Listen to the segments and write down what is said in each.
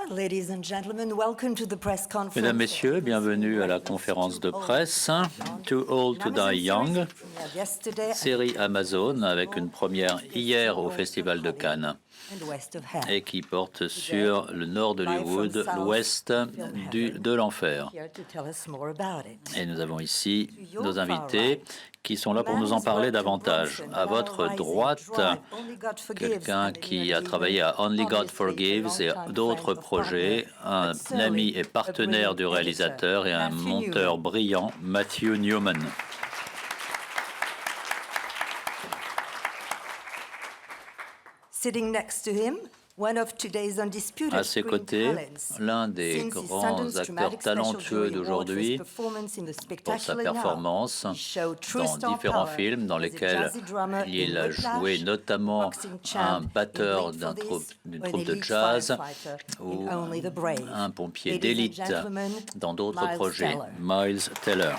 Ladies and gentlemen, welcome to the press conference. Mesdames, Messieurs, bienvenue à la conférence de presse Too Old to Die Young, série Amazon avec une première hier au Festival de Cannes et qui porte sur le nord d'Hollywood, l'ouest de l'enfer. Et nous avons ici nos invités qui sont là pour nous en parler davantage. À votre droite, quelqu'un qui a travaillé à Only God Forgives et d'autres projets, un ami et partenaire du réalisateur et un monteur brillant, Matthew Newman. Sitting next to him, one of today's undisputed à ses côtés, l'un des grands acteurs talentueux d'aujourd'hui pour sa performance dans différents films dans lesquels il a joué notamment un batteur d'une troupe de jazz ou un pompier d'élite dans d'autres projets, Miles Teller.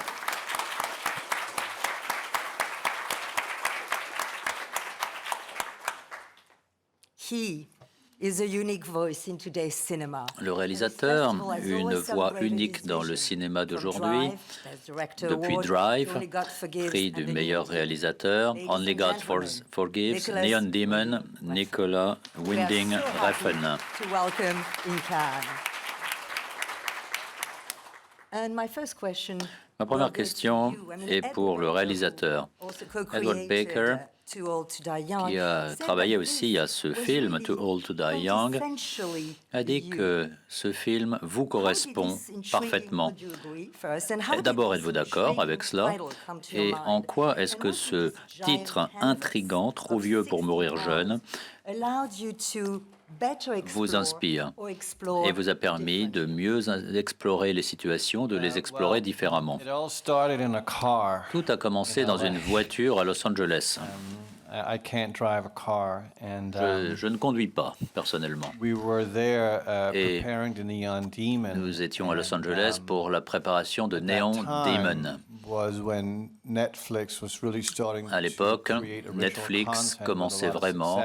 Le réalisateur, une voix unique dans le cinéma d'aujourd'hui, depuis Drive, prix du meilleur réalisateur, Only God Forgives, Neon Demon, Nicolas Winding Refn. Ma première question est pour le réalisateur, Edward Baker, qui a travaillé aussi à ce film, Too Old to Die Young, a dit que ce film vous correspond parfaitement. D'abord, êtes-vous d'accord avec cela? Et en quoi est-ce que ce titre intrigant, Trop vieux pour mourir jeune, vous inspire et vous a permis de mieux explorer les situations, de les explorer différemment? Tout a commencé dans une voiture à Los Angeles. Je ne conduis pas, personnellement. Et nous étions à Los Angeles pour la préparation de Neon Demon. À l'époque, Netflix commençait vraiment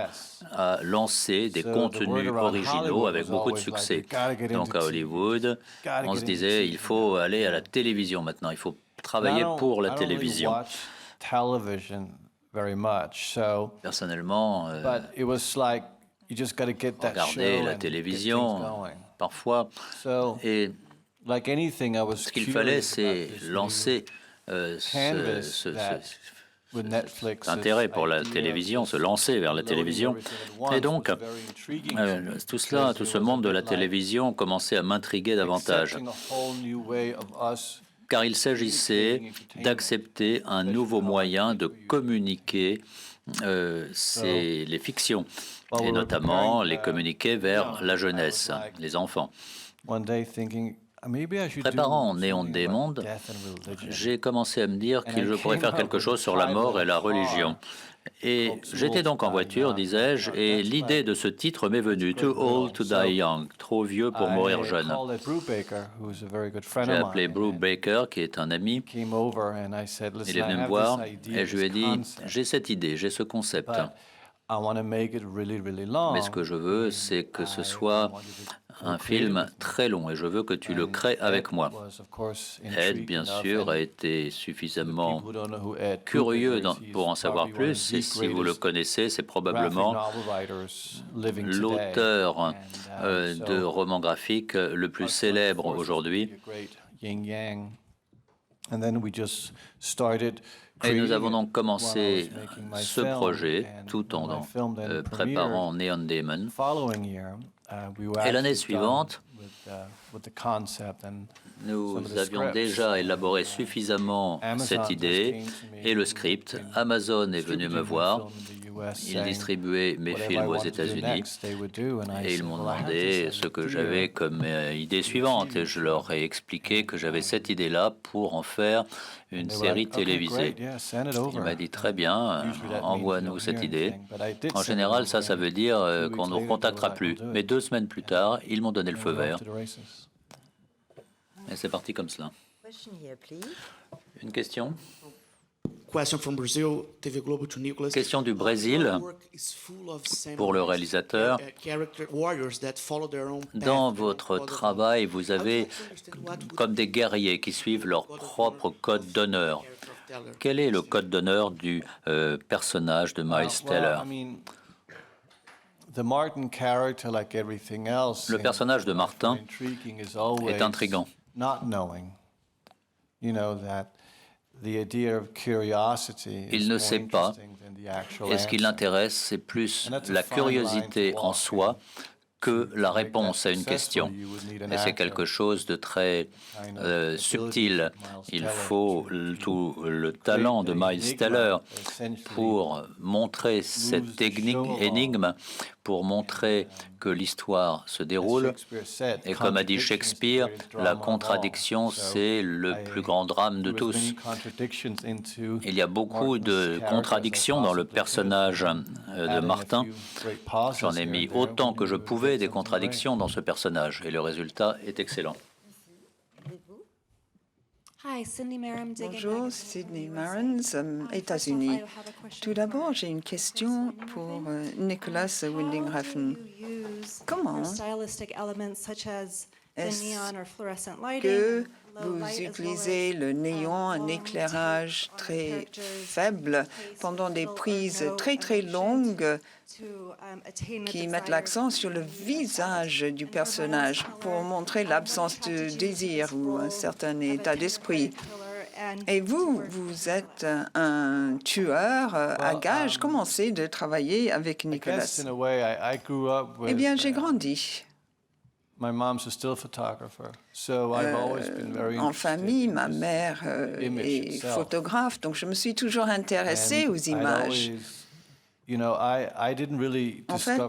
à lancer des contenus originaux avec beaucoup de succès. Donc à Hollywood, on se disait, il faut aller à la télévision maintenant, il faut travailler pour la télévision. Personnellement, regarder la télévision parfois, et ce qu'il fallait, c'est lancer cet intérêt pour la télévision, se lancer vers la télévision. Et donc, tout ce monde de la télévision commençait à m'intriguer davantage, car il s'agissait d'accepter un nouveau moyen de communiquer les fictions, et notamment les communiquer vers la jeunesse, les enfants. Préparant Néon Demon, j'ai commencé à me dire que je pourrais faire quelque chose sur la mort et la religion. Et j'étais donc en voiture, disais-je, et l'idée de ce titre m'est venue, Too Old to Die Young, trop vieux pour mourir jeune. J'ai appelé Bruce Baker, qui est un ami. Il est venu me voir et je lui ai dit, j'ai cette idée, j'ai ce concept. Mais ce que je veux, c'est que ce soit un film très long et je veux que tu le crées avec moi. Ed, bien sûr, a été suffisamment curieux pour en savoir plus et si vous le connaissez, c'est probablement l'auteur de romans graphiques le plus célèbre aujourd'hui. Et nous avons donc commencé ce projet tout en préparant Neon Demon. Et l'année suivante, nous avions déjà élaboré suffisamment cette idée et le script. Amazon est venu me voir. Ils distribuaient mes films aux États-Unis et ils m'ont demandé ce que j'avais comme idée suivante. Et je leur ai expliqué que j'avais cette idée-là pour en faire une série télévisée. Il m'a dit très bien, envoie-nous cette idée. En général, ça veut dire qu'on ne nous recontactera plus. Mais 2 semaines plus tard, ils m'ont donné le feu vert. Et c'est parti comme cela. Une question? Question du Brésil pour le réalisateur. Dans votre travail, vous avez comme des guerriers qui suivent leur propre code d'honneur. Quel est le code d'honneur du personnage de Miles Teller? Le personnage de Martin est intrigant. Il ne sait pas, et ce qui l'intéresse, c'est plus la curiosité en soi que la réponse à une question. Et c'est quelque chose de très subtil. Il faut tout le talent de Miles Teller pour montrer cette énigme, pour montrer que l'histoire se déroule. Et comme a dit Shakespeare, la contradiction, c'est le plus grand drame de tous. Il y a beaucoup de contradictions dans le personnage de Martin. J'en ai mis autant que je pouvais des contradictions dans ce personnage et le résultat est excellent. Bonjour, Sydney Marans, États-Unis. Tout d'abord, j'ai une question pour Nicholas Winding Refn. Comment est-ce que vous utilisez le néon, un éclairage très faible pendant des prises très très longues qui mettent l'accent sur le visage du personnage pour montrer l'absence de désir ou un certain état d'esprit? Et vous, vous êtes un tueur à gages. Comment c'est de travailler avec Nicholas? Eh bien, j'ai grandi. En famille, ma mère est photographe, donc je me suis toujours intéressée aux images. En fait,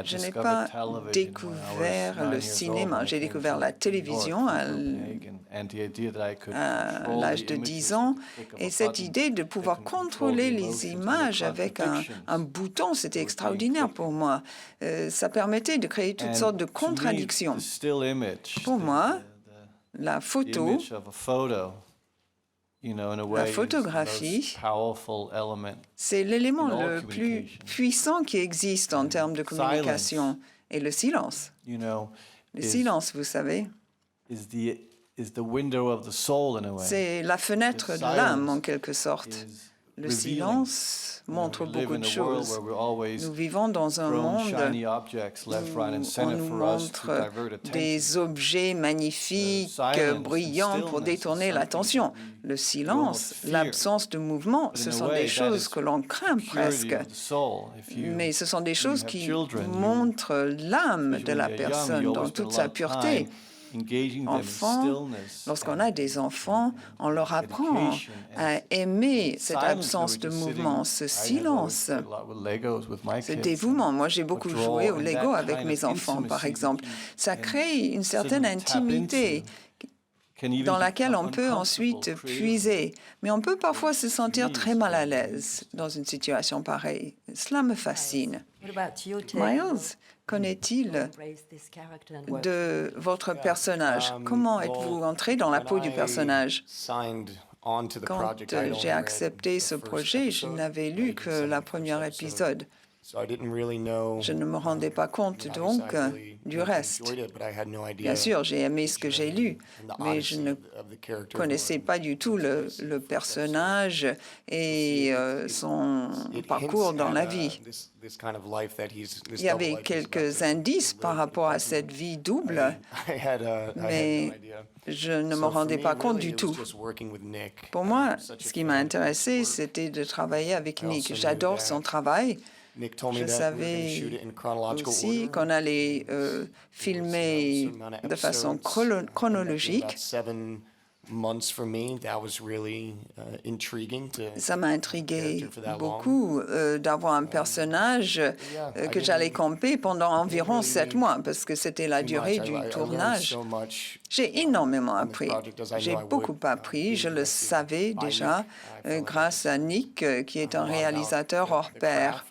je n'ai pas découvert le cinéma, j'ai découvert la télévision à l'âge de 10 ans. Et cette idée de pouvoir contrôler les images avec un bouton, c'était extraordinaire pour moi. Ça permettait de créer toutes sortes de contradictions. Pour moi, la photo, la photographie, c'est l'élément le plus puissant qui existe en termes de communication. Et le silence. Le silence, vous savez, c'est la fenêtre de l'âme, en quelque sorte. Le silence montre beaucoup de choses. Nous vivons dans un monde où on nous montre des objets magnifiques, brillants pour détourner l'attention. Le silence, l'absence de mouvement, ce sont des choses que l'on craint presque. Mais ce sont des choses qui montrent l'âme de la personne dans toute sa pureté. Enfants, lorsqu'on a des enfants, on leur apprend à aimer cette absence de mouvement, ce silence, ce dévouement. Moi, j'ai beaucoup joué au Lego avec mes enfants, par exemple. Ça crée une certaine intimité dans laquelle on peut ensuite puiser. Mais on peut parfois se sentir très mal à l'aise dans une situation pareille. Cela me fascine. Miles, qu'en-est-il de votre personnage? Comment êtes-vous entré dans la peau du personnage? Quand j'ai accepté ce projet, je n'avais lu que le premier épisode. Je ne me rendais pas compte donc du reste. Bien sûr, j'ai aimé ce que j'ai lu, mais je ne connaissais pas du tout le personnage et son parcours dans la vie. Il y avait quelques indices par rapport à cette vie double, mais je ne me rendais pas compte du tout. Pour moi, ce qui m'a intéressé, c'était de travailler avec Nick. J'adore son travail. Je savais aussi qu'on allait filmer de façon chronologique. Ça m'a intrigué beaucoup d'avoir un personnage que j'allais camper pendant environ 7 mois, parce que c'était la durée du tournage. J'ai énormément appris. J'ai beaucoup appris. Je le savais déjà grâce à Nick, qui est un réalisateur hors pair.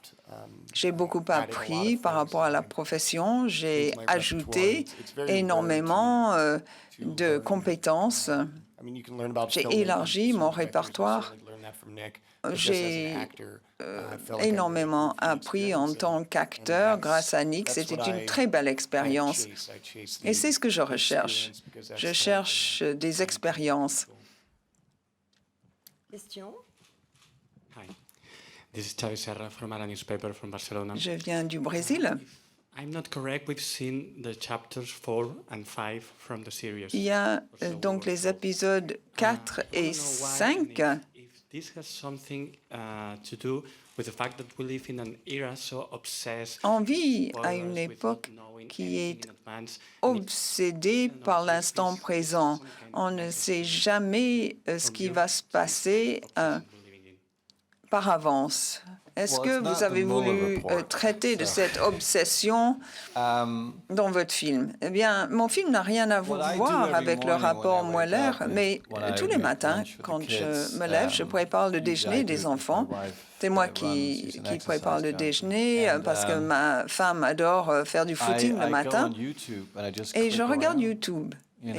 J'ai beaucoup appris par rapport à la profession. J'ai ajouté énormément de compétences J'ai élargi mon répertoire. J'ai énormément appris en tant qu'acteur grâce à Nick. C'était une très belle expérience. Et c'est ce que je recherche. Je cherche des expériences. Question? Hi, this is Xavi Serra from Ara Newspaper from Barcelona. Je viens du Brésil. I'm not correct, we've seen the chapters 4 and 5 from the series. Il y a donc les épisodes 4 et 5. If this has something to do with the fact that we live in an era so obsessed On vit à with une spoilers, époque with knowing qui est everything in advance, obsédée par l'instant présent. On ne sait jamais ce qui va se passer par avance. Est-ce que vous avez voulu traiter de cette obsession dans votre film? Eh bien, mon film n'a rien à voir avec le rapport Mueller, mais tous les matins, quand je me lève, je prépare le déjeuner des enfants. C'est moi qui prépare le déjeuner parce que ma femme adore faire du footing le matin. Et je regarde YouTube. Et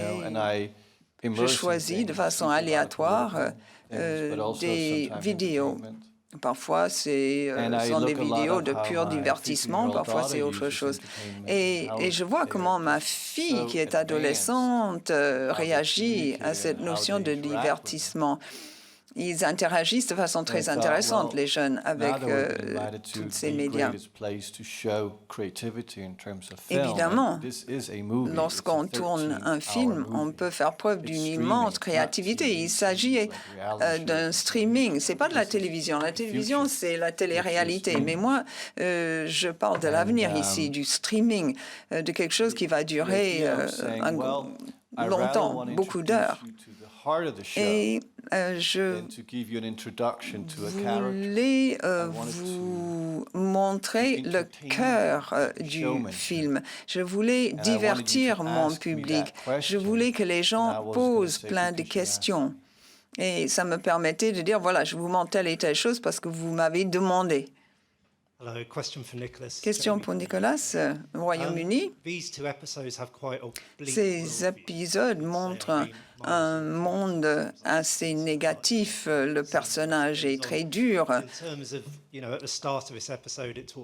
je choisis de façon aléatoire des vidéos. Parfois, ce sont des vidéos de pur divertissement, parfois c'est autre chose. Et je vois comment ma fille, qui est adolescente, réagit à cette notion de divertissement. Ils interagissent de façon très intéressante, les jeunes, avec tous ces médias. Évidemment, lorsqu'on tourne un film, on peut faire preuve d'une immense créativité. Il s'agit d'un streaming. Ce n'est pas de la télévision. La télévision, c'est la télé-réalité. Mais moi, je parle de l'avenir ici, du streaming, de quelque chose qui va durer longtemps, beaucoup d'heures. Et je voulais vous montrer le cœur du film. Je voulais divertir mon public. Je voulais que les gens posent plein de questions. Et ça me permettait de dire, voilà, je vous montre telle et telle chose parce que vous m'avez demandé. Question pour Nicolas, Royaume-Uni. Ces épisodes montrent un monde assez négatif. Le personnage est très dur.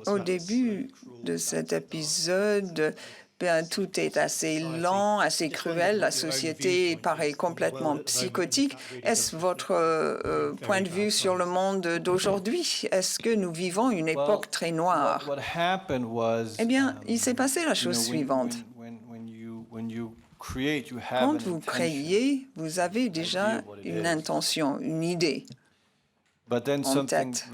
Au début de cet épisode, tout est assez lent, assez cruel. La société paraît complètement psychotique. Est-ce votre point de vue sur le monde d'aujourd'hui? Est-ce que nous vivons une époque très noire? Eh bien, il s'est passé la chose suivante. Quand vous créez, vous avez déjà une intention, une idée en tête.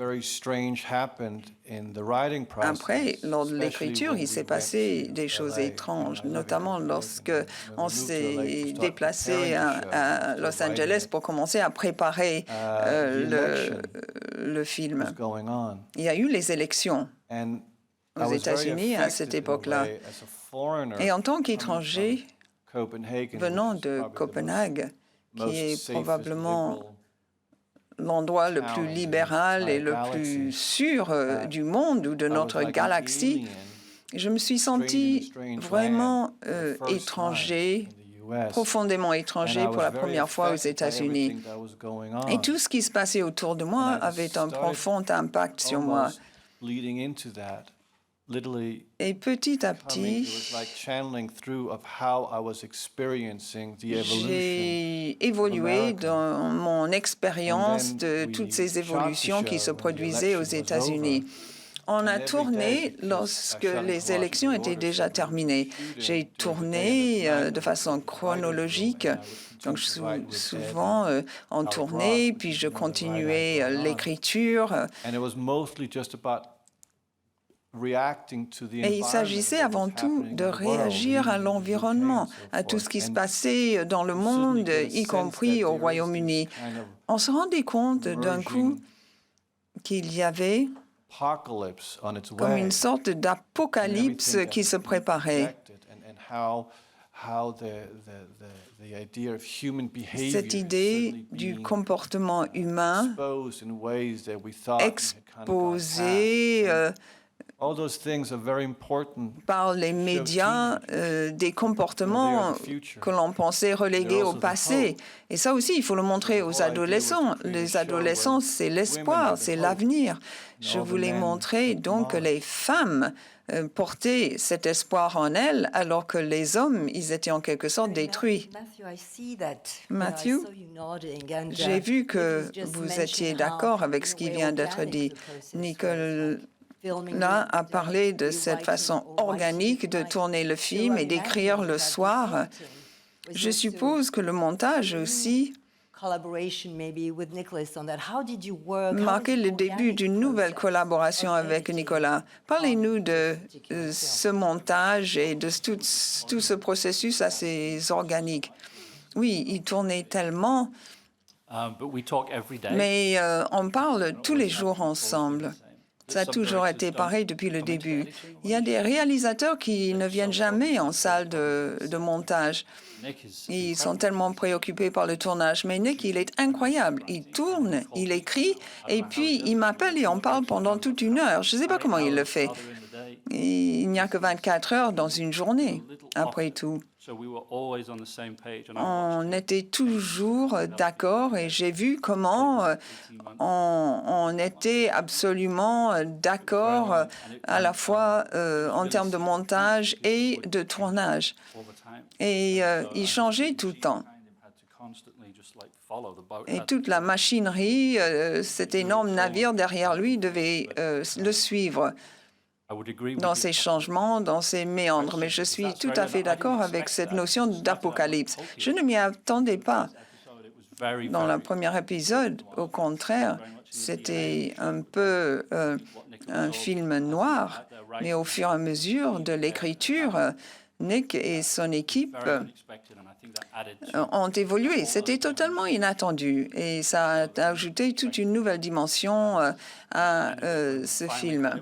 Après, lors de l'écriture, il s'est passé des choses étranges, notamment lorsque on s'est déplacé à Los Angeles pour commencer à préparer le film. Il y a eu les élections aux États-Unis à cette époque-là. Et en tant qu'étranger, venant de Copenhague, qui est probablement l'endroit le plus libéral et le plus sûr du monde ou de notre galaxie, je me suis senti vraiment étranger, profondément étranger pour la première fois aux États-Unis. Et tout ce qui se passait autour de moi avait un profond impact sur moi. Et petit à petit, j'ai évolué dans mon expérience de toutes ces évolutions qui se produisaient aux États-Unis. On a tourné lorsque les élections étaient déjà terminées. J'ai tourné de façon chronologique. Donc, souvent, on tournait, puis je continuais l'écriture. Et il s'agissait avant tout de réagir à l'environnement, à tout ce qui se passait dans le monde, y compris au Royaume-Uni. On se rendait compte d'un coup qu'il y avait comme une sorte d'apocalypse qui se préparait. Cette idée du comportement humain exposée par les médias des comportements que l'on pensait relégués au passé. Et ça aussi, il faut le montrer aux adolescents. Les adolescents, c'est l'espoir, c'est l'avenir. Je voulais montrer donc que les femmes portaient cet espoir en elles, alors que les hommes, ils étaient en quelque sorte détruits. Matthew, j'ai vu que vous étiez d'accord avec ce qui vient d'être dit. Nicolas a parlé de cette façon organique de tourner le film et d'écrire le soir. Je suppose que le montage aussi marquait le début d'une nouvelle collaboration avec Nicolas. Parlez-nous de ce montage et de tout ce processus assez organique. Oui, il tournait tellement, mais on parle tous les jours ensemble. Ça a toujours été pareil depuis le début. Il y a des réalisateurs qui ne viennent jamais en salle de montage. Ils sont tellement préoccupés par le tournage. Mais Nick, il est incroyable. Il tourne, il écrit, et puis il m'appelle et on parle pendant toute une heure. Je ne sais pas comment il le fait. Il n'y a que 24 heures dans une journée, après tout. On était toujours d'accord et j'ai vu comment on était absolument d'accord à la fois en termes de montage et de tournage. Et il changeait tout le temps. Et toute la machinerie, cet énorme navire derrière lui devait le suivre dans ses changements, dans ses méandres. Mais je suis tout à fait d'accord avec cette notion d'apocalypse. Je ne m'y attendais pas. Dans le premier épisode, au contraire, c'était un peu un film noir, mais au fur et à mesure de l'écriture, Nick et son équipe ont évolué. C'était totalement inattendu et ça a ajouté toute une nouvelle dimension à ce film.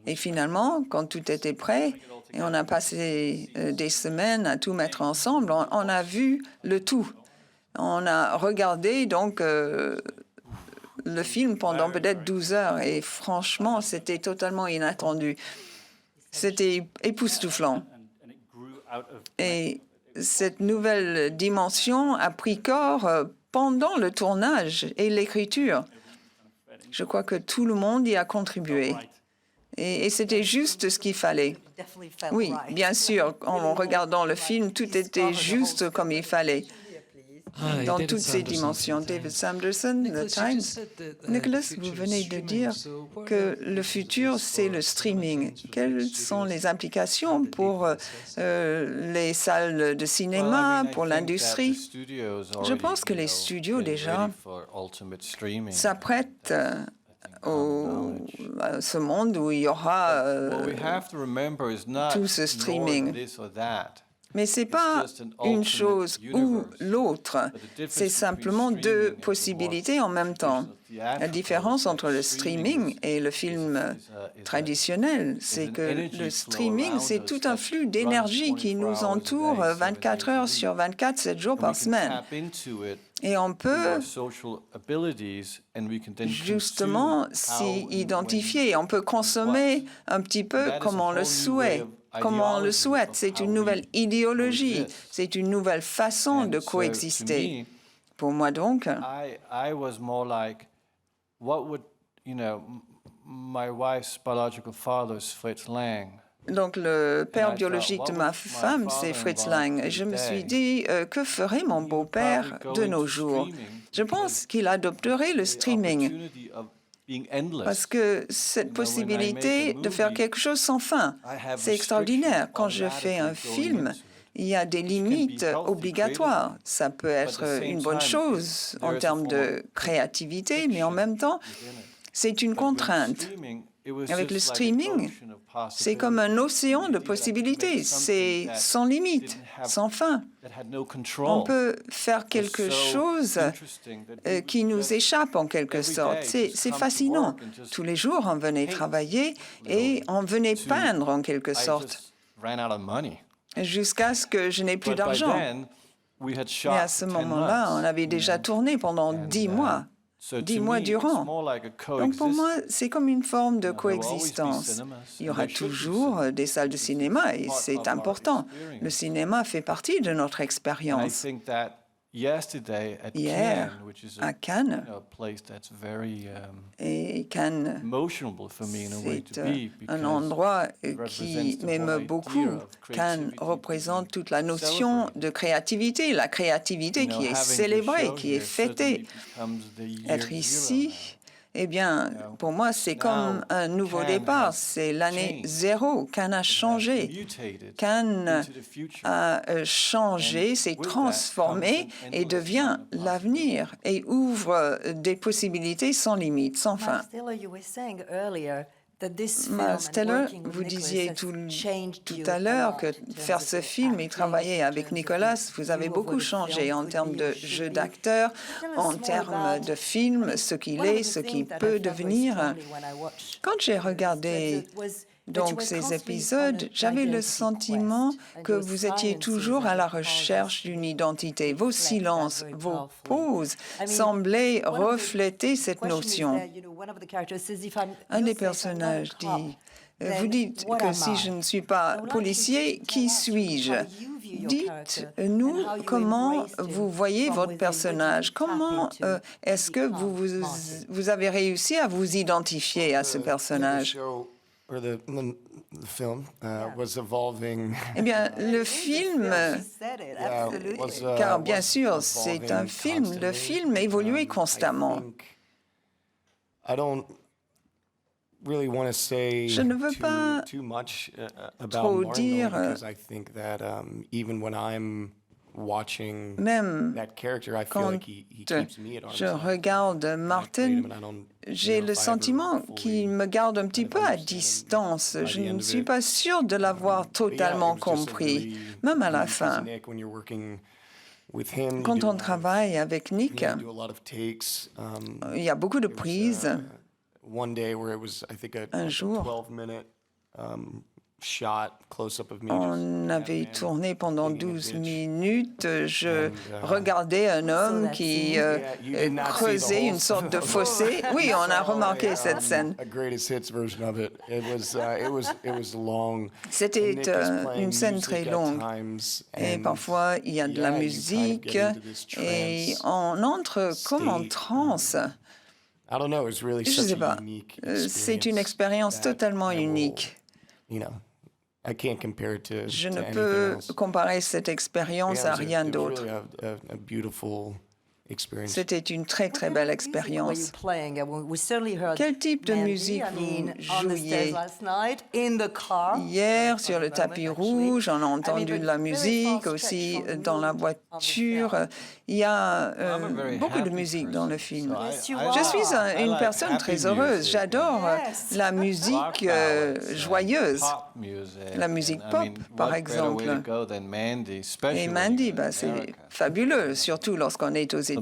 Et finalement, quand tout était prêt, et on a passé des semaines à tout mettre ensemble, on a vu le tout. On a regardé donc le film pendant peut-être 12 heures et franchement, c'était totalement inattendu. C'était époustouflant. Et cette nouvelle dimension a pris corps pendant le tournage et l'écriture. Je crois que tout le monde y a contribué. Et c'était juste ce qu'il fallait. Oui, bien sûr, en regardant le film, tout était juste comme il fallait, dans toutes ses dimensions. David Sanderson, The Times. Nicholas, vous venez de dire que le futur, c'est le streaming. Quelles sont les implications pour les salles de cinéma, pour l'industrie? Je pense que les studios, déjà, s'apprêtent à ce monde où il y aura tout ce streaming. Mais ce n'est pas une chose ou l'autre, c'est simplement deux possibilités en même temps. La différence entre le streaming et le film traditionnel, c'est que le streaming, c'est tout un flux d'énergie qui nous entoure 24 heures sur 24, 7 jours par semaine. Et on peut justement s'y identifier, on peut consommer un petit peu comme on le souhaite. C'est une nouvelle idéologie, c'est une nouvelle façon de coexister. Pour moi donc, donc le père biologique de ma femme, c'est Fritz Lang. Et je me suis dit, que ferait mon beau-père de nos jours? Je pense qu'il adopterait le streaming. Parce que cette possibilité de faire quelque chose sans fin, c'est extraordinaire. Quand je fais un film, il y a des limites obligatoires. Ça peut être une bonne chose en termes de créativité, mais en même temps, c'est une contrainte. Avec le streaming, c'est comme un océan de possibilités. C'est sans limite, sans fin. On peut faire quelque chose qui nous échappe en quelque sorte. C'est fascinant. Tous les jours, on venait travailler et on venait peindre en quelque sorte, jusqu'à ce que je n'ai plus d'argent. Et à ce moment-là, on avait déjà tourné pendant 10 mois. 10 mois durant. Donc pour moi, c'est comme une forme de coexistence. Il y aura toujours des salles de cinéma et c'est important. Le cinéma fait partie de notre expérience. Hier, à Cannes, et Cannes, c'est un endroit qui m'aime beaucoup. Cannes représente toute la notion de créativité, la créativité qui est célébrée, qui est fêtée. Être ici, eh bien, pour moi, c'est comme un nouveau départ. C'est l'année zéro. Cannes a changé. Cannes a changé, s'est transformé et devient l'avenir et ouvre des possibilités sans limite, sans fin. Miles Teller, vous disiez tout à l'heure que faire ce film et travailler avec Nicolas, vous avez beaucoup changé en termes de jeu d'acteur, en termes de film, ce qu'il est, ce qu'il peut devenir. Quand j'ai regardé donc ces épisodes, j'avais le sentiment que vous étiez toujours à la recherche d'une identité. Vos silences, vos pauses semblaient refléter cette notion. Un des personnages dit, vous dites que si je ne suis pas policier, qui suis-je? Dites-nous comment vous voyez votre personnage. Comment est-ce que vous avez réussi à vous identifier à ce personnage? Eh bien, le film, car bien sûr, c'est un film, le film évolue constamment. Je ne veux pas trop dire, même quand je regarde Martin, j'ai le sentiment qu'il me garde un petit peu à distance. Je ne suis pas sûre de l'avoir totalement compris, même à la fin. Quand on travaille avec Nick, il y a beaucoup de prises. Un jour, on avait tourné pendant 12 minutes. Je regardais un homme qui creusait une sorte de fossé. Oui, on a remarqué cette scène. C'était une scène très longue. Et parfois, il y a de la musique et on entre comme en transe. Je ne sais pas. C'est une expérience totalement unique. Je ne peux comparer cette expérience à rien d'autre. C'était une très, très belle expérience. Quel type de musique vous jouiez? Hier, sur le tapis rouge, on a entendu de la musique, aussi dans la voiture. Il y a beaucoup de musique dans le film. Je suis une personne très heureuse. J'adore la musique joyeuse, la musique pop, par exemple. Et Mandy, c'est fabuleux, surtout lorsqu'on est aux États-Unis.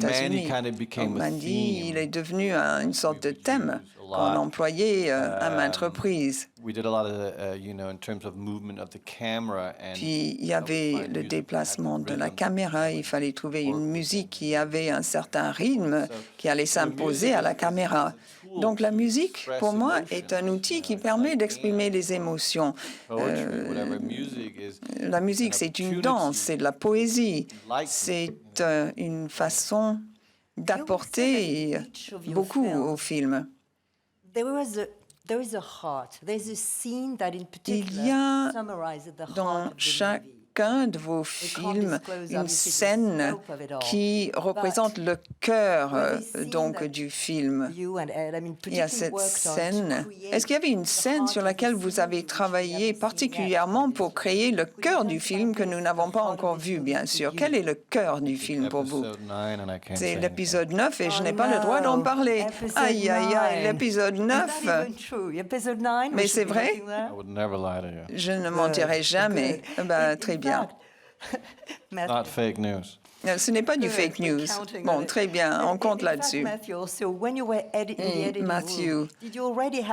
Mandy, il est devenu une sorte de thème qu'on employait à maintes reprises. Puis il y avait le déplacement de la caméra. Il fallait trouver une musique qui avait un certain rythme qui allait s'imposer à la caméra. Donc la musique, pour moi, est un outil qui permet d'exprimer les émotions. La musique, c'est une danse, c'est de la poésie. C'est une façon d'apporter beaucoup au film. Il y a dans chacun de vos films une scène qui représente le cœur donc du film. Il y a cette scène. Est-ce qu'il y avait une scène sur laquelle vous avez travaillé particulièrement pour créer le cœur du film que nous n'avons pas encore vu, bien sûr? Quel est le cœur du film pour vous? C'est l'épisode 9 et je n'ai pas le droit d'en parler. Aïe, aïe, aïe, l'épisode 9. Mais c'est vrai? Je ne mentirai jamais. Très bien. Not fake news. Ce n'est pas du fake news. Bon, très bien, on compte là-dessus. Matthew,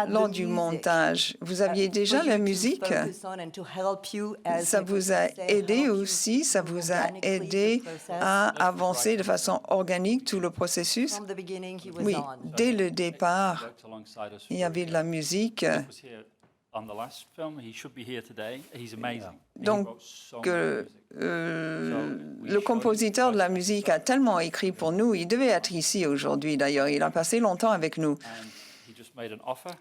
lors du montage, vous aviez déjà la musique? Ça vous a aidé aussi? Ça vous a aidé à avancer de façon organique tout le processus? Oui, dès le départ, il y avait de la musique. Donc, le compositeur de la musique a tellement écrit pour nous, il devait être ici aujourd'hui d'ailleurs, il a passé longtemps avec nous.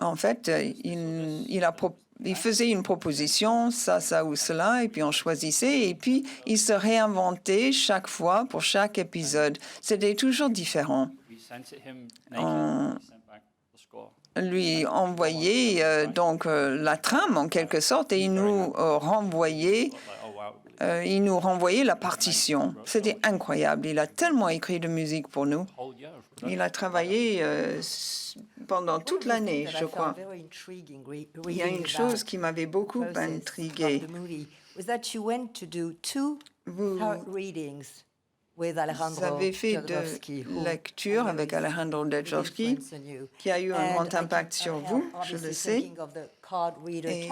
En fait, il faisait une proposition, ça ou cela, et puis on choisissait, et puis il se réinventait chaque fois pour chaque épisode. C'était toujours différent. On lui envoyait donc la trame en quelque sorte, et il nous renvoyait la partition. C'était incroyable. Il a tellement écrit de musique pour nous. Il a travaillé pendant toute l'année, je crois. Il y a une chose qui m'avait beaucoup intriguée. Vous avez fait de lectures avec Alejandro Jodorowsky, qui a eu un grand impact sur vous, je le sais. Et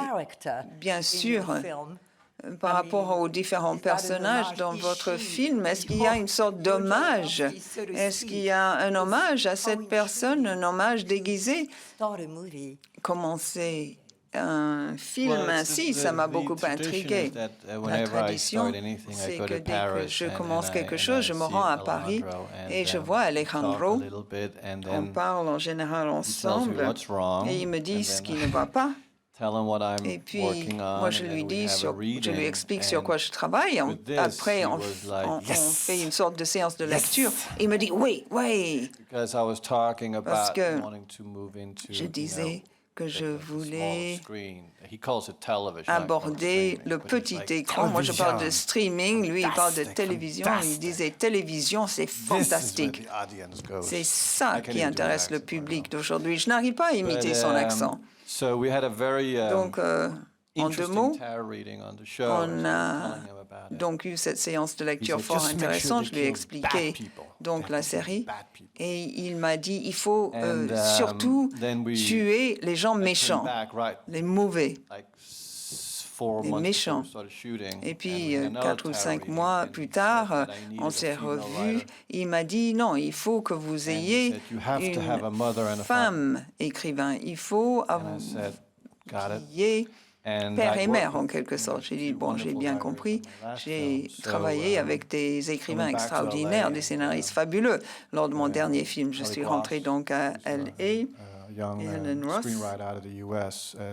bien sûr, par rapport aux différents personnages dans votre film, est-ce qu'il y a une sorte d'hommage? Est-ce qu'il y a un hommage à cette personne, un hommage déguisé? Commencer un film ainsi, ça m'a beaucoup intrigué. La tradition, c'est que dès que je commence quelque chose, je me rends à Paris et je vois Alejandro. On parle en général ensemble et il me dit ce qui ne va pas. Et puis, moi, je lui explique sur quoi je travaille. Après, on fait une sorte de séance de lecture. Il me dit, oui. Parce que je disais que je voulais aborder le petit écran. Moi, je parle de streaming. Lui, il parle de télévision. Il disait, télévision, c'est fantastique. C'est ça qui intéresse le public d'aujourd'hui. Je n'arrive pas à imiter son accent. Donc, en 2 mots, on a donc eu cette séance de lecture fort intéressante. Je lui ai expliqué donc la série et il m'a dit il faut surtout tuer les gens méchants, les mauvais, les méchants. Et puis 4 ou 5 mois plus tard, on s'est revus. Il m'a dit non, il faut que vous ayez une femme écrivain. Il faut qu'il y ait père et mère, en quelque sorte. J'ai dit, bon, j'ai bien compris. J'ai travaillé avec des écrivains extraordinaires, des scénaristes fabuleux. Lors de mon dernier film, je suis rentrée donc à L.A. et Helen Roth,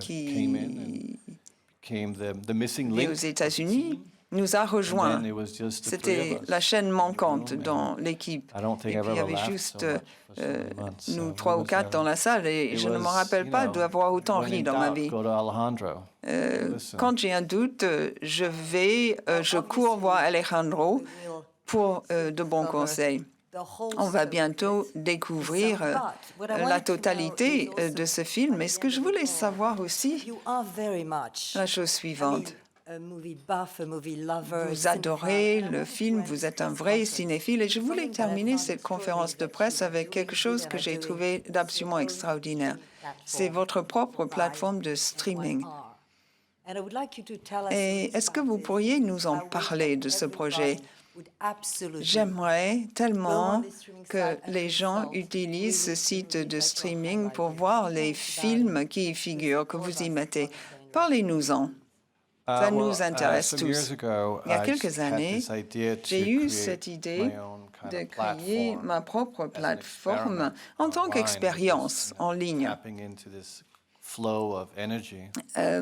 qui est aux États-Unis, nous a rejoints. C'était la chaîne manquante dans l'équipe. Et puis, il y avait juste nous 3 ou 4 dans la salle et je ne me rappelle pas d'avoir autant ri dans ma vie. Quand j'ai un doute, je cours voir Alejandro pour de bons conseils. On va bientôt découvrir la totalité de ce film. Et ce que je voulais savoir aussi, la chose suivante. Vous adorez le film, vous êtes un vrai cinéphile et je voulais terminer cette conférence de presse avec quelque chose que j'ai trouvé d'absolument extraordinaire. C'est votre propre plateforme de streaming. Et est-ce que vous pourriez nous en parler de ce projet? J'aimerais tellement que les gens utilisent ce site de streaming pour voir les films qui y figurent, que vous y mettez. Parlez-nous-en. Ça nous intéresse tous. Il y a quelques années, j'ai eu cette idée de créer ma propre plateforme en tant qu'expérience en ligne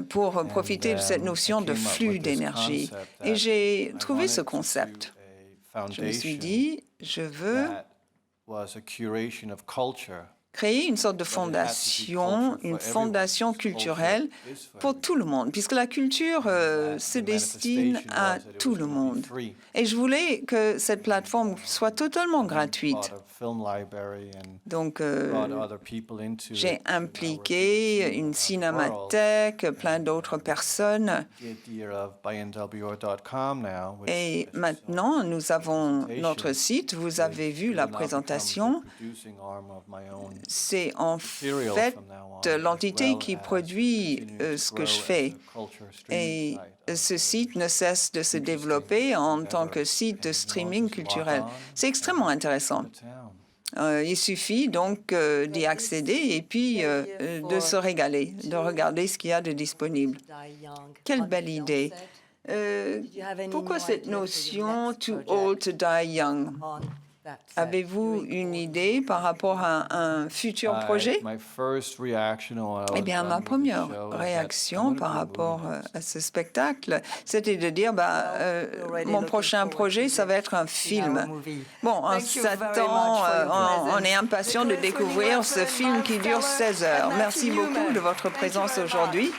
pour profiter de cette notion de flux d'énergie. Et j'ai trouvé ce concept. Je me suis dit, je veux créer une sorte de fondation, une fondation culturelle pour tout le monde, puisque la culture se destine à tout le monde. Et je voulais que cette plateforme soit totalement gratuite. Donc, j'ai impliqué une cinémathèque, plein d'autres personnes. Et maintenant, nous avons notre site. Vous avez vu la présentation. C'est en fait l'entité qui produit ce que je fais. Et ce site ne cesse de se développer en tant que site de streaming culturel. C'est extrêmement intéressant. Il suffit donc d'y accéder et puis de se régaler, de regarder ce qu'il y a de disponible. Quelle belle idée! Pourquoi cette notion « too old to die young » Avez-vous une idée par rapport à un futur projet? Eh bien, ma première réaction par rapport à ce spectacle, c'était de dire, mon prochain projet, ça va être un film. Bon, on s'attend, on est impatient de découvrir ce film qui dure 16 heures. Merci beaucoup de votre présence aujourd'hui.